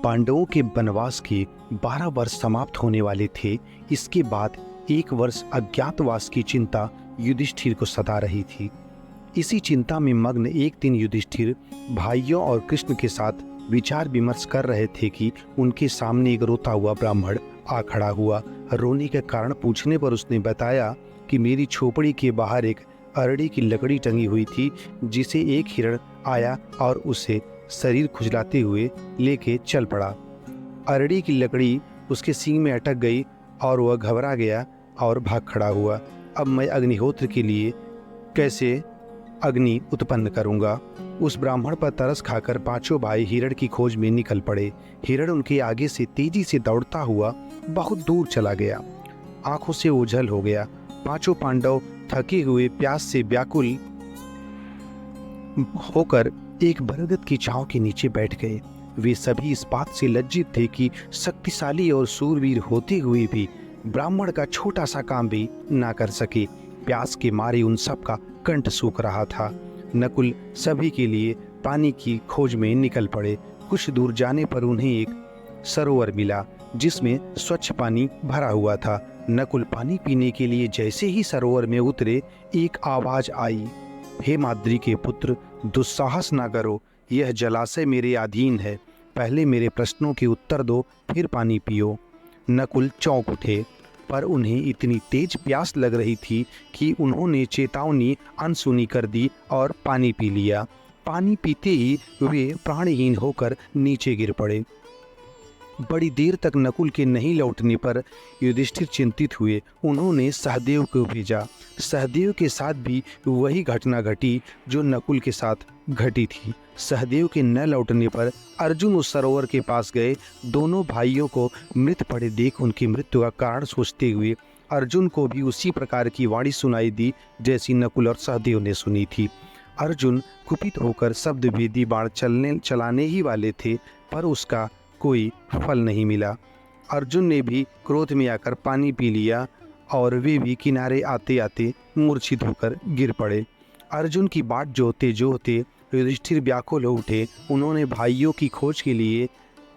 पांडवों के वनवास के 12 वर्ष समाप्त होने वाले थे। इसके बाद 1 वर्ष अज्ञातवास की चिंता युधिष्ठिर को सता रही थी। इसी चिंता में मग्न एक दिन युधिष्ठिर भाइयों और कृष्ण के साथ विचार विमर्श कर रहे थे कि उनके सामने एक रोता हुआ ब्राह्मण आ खड़ा हुआ। रोने का कारण पूछने पर उसने बताया कि मेरी झोपड़ी के बाहर एक अरड़ी की लकड़ी टंगी हुई थी, जिसे एक हिरण आया और उसे शरीर खुजलाते हुए लेके चल पड़ा। अरड़ी की लकड़ी उसके सींग में अटक गई और वह घबरा गया और भाग खड़ा हुआ। अब मैं अग्निहोत्र के लिए कैसे अग्नि उत्पन्न करूंगा? उस ब्राह्मण पर तरस खाकर पांचों भाई हिरण की खोज में निकल पड़े। हिरण उनके आगे से तेजी से दौड़ता हुआ बहुत दूर चला गया, आंखों से ओझल हो गया। पांचों पांडव थके हुए प्यास से व्याकुल होकर एक बरगद की छांव के नीचे बैठ गए। वे सभी इस बात से लज्जित थे कि शक्तिशाली और सूरवीर होते हुए भी ब्राह्मण का छोटा सा काम भी ना कर सके। प्यास के मारे उन सब का कंठ सूख रहा था। नकुल सभी के लिए पानी की खोज में निकल पड़े। कुछ दूर जाने पर उन्हें एक सरोवर मिला जिसमें स्वच्छ पानी भरा हुआ था। नकुल पानी पीने के लिए जैसे ही सरोवर में उतरे, एक आवाज आई, हे माद्री के पुत्र, दुस्साहस ना करो, यह जलाशय मेरे अधीन है। पहले मेरे प्रश्नों के उत्तर दो, फिर पानी पियो। नकुल चौंक उठे, पर उन्हें इतनी तेज प्यास लग रही थी कि उन्होंने चेतावनी अनसुनी कर दी और पानी पी लिया। पानी पीते ही वे प्राणहीन होकर नीचे गिर पड़े। बड़ी देर तक नकुल के नहीं लौटने पर युधिष्ठिर चिंतित हुए। उन्होंने सहदेव को भेजा। सहदेव के साथ भी वही घटना घटी जो नकुल के साथ घटी थी। सहदेव के न लौटने पर अर्जुन उस सरोवर के पास गए। दोनों भाइयों को मृत पड़े देख उनकी मृत्यु का कारण सोचते हुए अर्जुन को भी उसी प्रकार की वाणी सुनाई दी जैसी नकुल और सहदेव ने सुनी थी। अर्जुन कुपित होकर शब्द भेदी बाण चलाने ही वाले थे, पर उसका कोई फल नहीं मिला। अर्जुन ने भी क्रोध में आकर पानी पी लिया और वे भी किनारे आते आते मूर्छित होकर गिर पड़े। अर्जुन की बाट जोते जोते युधिष्ठिर व्याकुल हो उठे। उन्होंने भाइयों की खोज के लिए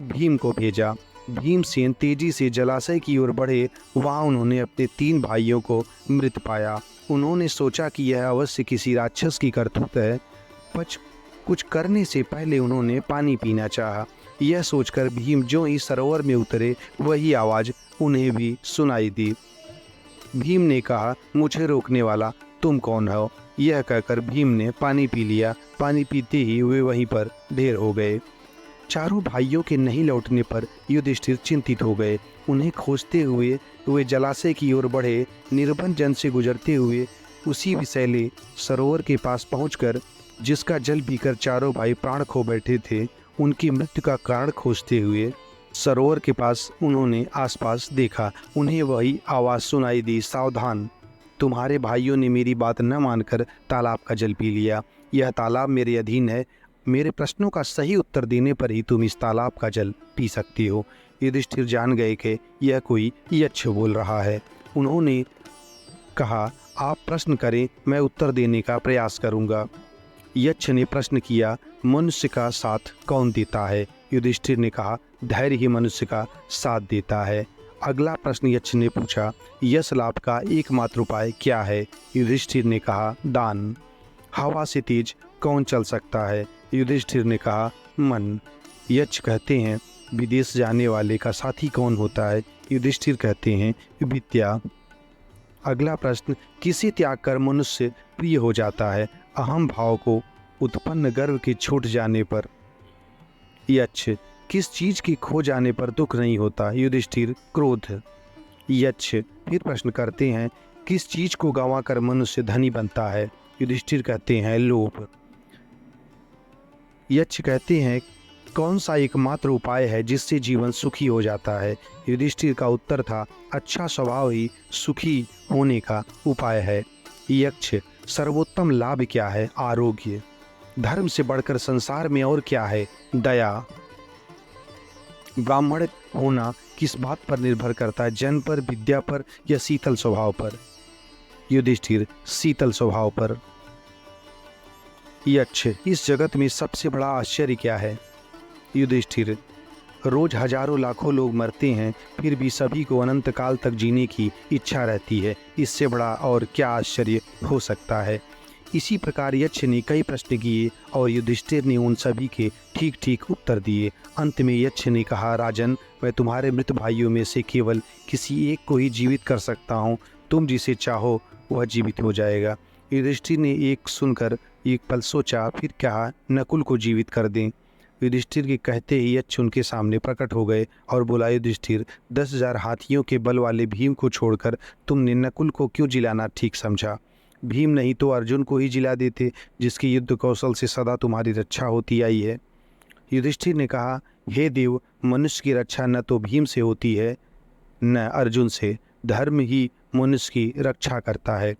भीम को भेजा। भीमसेन तेजी से जलाशय की ओर बढ़े। वहां उन्होंने अपने 3 भाइयों को मृत पाया। उन्होंने सोचा कि यह अवश्य किसी राक्षस की करतूत है। कुछ करने से पहले उन्होंने पानी पीना चाहा। यह सोचकर भीम जो ही सरोवर में उतरे, वही आवाज उन्हें भी सुनाई दी। भीम ने कहा, मुझे रोकने वाला तुम कौन हो? यह कहकर भीम ने पानी पी लिया। पानी पीते ही वे वहीं पर ढेर हो गए। चारों भाइयों के नहीं लौटने पर युधिष्ठिर चिंतित हो गए। उन्हें खोजते हुए वे जलाशय की ओर बढ़े। निर्बन जन से गुजरते हुए उसी विषैले सरोवर के पास पहुंचकर, जिसका जल पीकर चारों भाई प्राण खो बैठे थे, उनकी मृत्यु का कारण खोजते हुए सरोवर के पास उन्होंने आसपास देखा। उन्हें वही आवाज़ सुनाई दी, सावधान, तुम्हारे भाइयों ने मेरी बात न मानकर तालाब का जल पी लिया। यह तालाब मेरे अधीन है। मेरे प्रश्नों का सही उत्तर देने पर ही तुम इस तालाब का जल पी सकती हो। युधिष्ठिर जान गए कि यह कोई यक्ष बोल रहा है। उन्होंने कहा, आप प्रश्न करें, मैं उत्तर देने का प्रयास करूंगा। यक्ष ने प्रश्न किया, मनुष्य का साथ कौन देता है? युधिष्ठिर ने कहा, धैर्य ही मनुष्य का साथ देता है। अगला प्रश्न यक्ष ने पूछा, यश लाभ का एकमात्र उपाय क्या है? युधिष्ठिर ने कहा, दान। हवा से तेज कौन चल सकता है? युधिष्ठिर ने कहा, मन। यक्ष कहते हैं, विदेश जाने वाले का साथी कौन होता है? युधिष्ठिर कहते हैं, विद्या। अगला प्रश्न, किसे त्याग कर मनुष्य प्रिय हो जाता है? अहम भाव को उत्पन्न गर्व के छूट जाने पर। यक्ष, किस चीज की खो जाने पर दुख नहीं होता? युधिष्ठिर, क्रोध। यक्ष फिर प्रश्न करते हैं, किस चीज को गंवाकर मनुष्य धनी बनता है? युधिष्ठिर कहते हैं, लोभ। यक्ष कहते हैं, कौन सा एकमात्र उपाय है जिससे जीवन सुखी हो जाता है? युधिष्ठिर का उत्तर था, अच्छा स्वभाव ही सुखी होने का उपाय है। यक्ष, सर्वोत्तम लाभ क्या है? आरोग्य। धर्म से बढ़कर संसार में और क्या है? दया। ब्राह्मण होना किस बात पर निर्भर करता है? जन पर, विद्या पर या शीतल स्वभाव पर? युधिष्ठिर, शीतल स्वभाव पर। यक्ष, इस जगत में सबसे बड़ा आश्चर्य क्या है? युधिष्ठिर, रोज हजारों लाखों लोग मरते हैं, फिर भी सभी को अनंत काल तक जीने की इच्छा रहती है। इससे बड़ा और क्या आश्चर्य हो सकता है। इसी प्रकार यक्ष ने कई प्रश्न किए और युधिष्ठिर ने उन सभी के ठीक ठीक उत्तर दिए। अंत में यक्ष ने कहा, राजन, मैं तुम्हारे मृत भाइयों में से केवल किसी एक को ही जीवित कर सकता हूँ। तुम जिसे चाहो वह जीवित हो जाएगा। युधिष्ठिर ने एक सुनकर एक पल सोचा, फिर कहा, नकुल को जीवित कर दें। युधिष्ठिर के कहते ही यक्ष उनके सामने प्रकट हो गए और बोला, युधिष्ठिर, 10,000 हाथियों के बल वाले भीम को छोड़कर तुमने नकुल को क्यों जिलाना ठीक समझा? भीम नहीं तो अर्जुन को ही जिला देते, जिसकी युद्ध कौशल से सदा तुम्हारी रक्षा होती आई है। युधिष्ठिर ने कहा, हे देव, मनुष्य की रक्षा न तो भीम से होती है न अर्जुन से। धर्म ही मनुष्य की रक्षा करता है।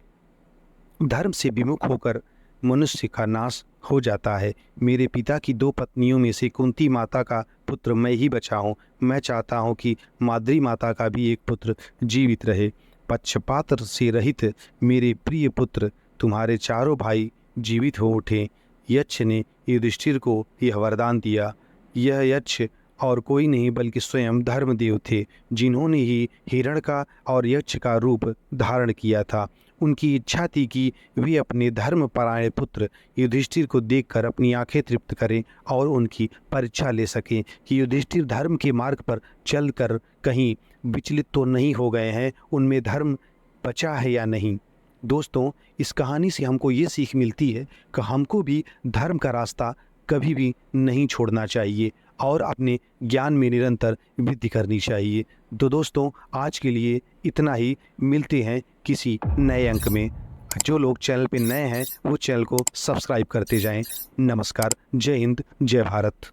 धर्म से विमुख होकर मनुष्य का नाश हो जाता है। मेरे पिता की 2 पत्नियों में से कुंती माता का पुत्र मैं ही बचा हूँ। मैं चाहता हूँ कि माद्री माता का भी एक पुत्र जीवित रहे। पक्षपात से रहित मेरे प्रिय पुत्र तुम्हारे चारों भाई जीवित हो उठें। यक्ष ने युधिष्ठिर को यह वरदान दिया। यह यक्ष और कोई नहीं बल्कि स्वयं धर्मदेव थे, जिन्होंने ही हिरण्य और यक्ष का रूप धारण किया था। उनकी इच्छा थी कि वे अपने धर्मपरायण पुत्र युधिष्ठिर को देखकर अपनी आंखें तृप्त करें और उनकी परीक्षा ले सकें कि युधिष्ठिर धर्म के मार्ग पर चलकर कहीं विचलित तो नहीं हो गए हैं, उनमें धर्म बचा है या नहीं। दोस्तों, इस कहानी से हमको ये सीख मिलती है कि हमको भी धर्म का रास्ता कभी भी नहीं छोड़ना चाहिए और अपने ज्ञान में निरंतर वृद्धि करनी चाहिए। तो दोस्तों, आज के लिए इतना ही। मिलते हैं किसी नए अंक में। जो लोग चैनल पे नए हैं वो चैनल को सब्सक्राइब करते जाएं। नमस्कार, जय हिंद, जय भारत।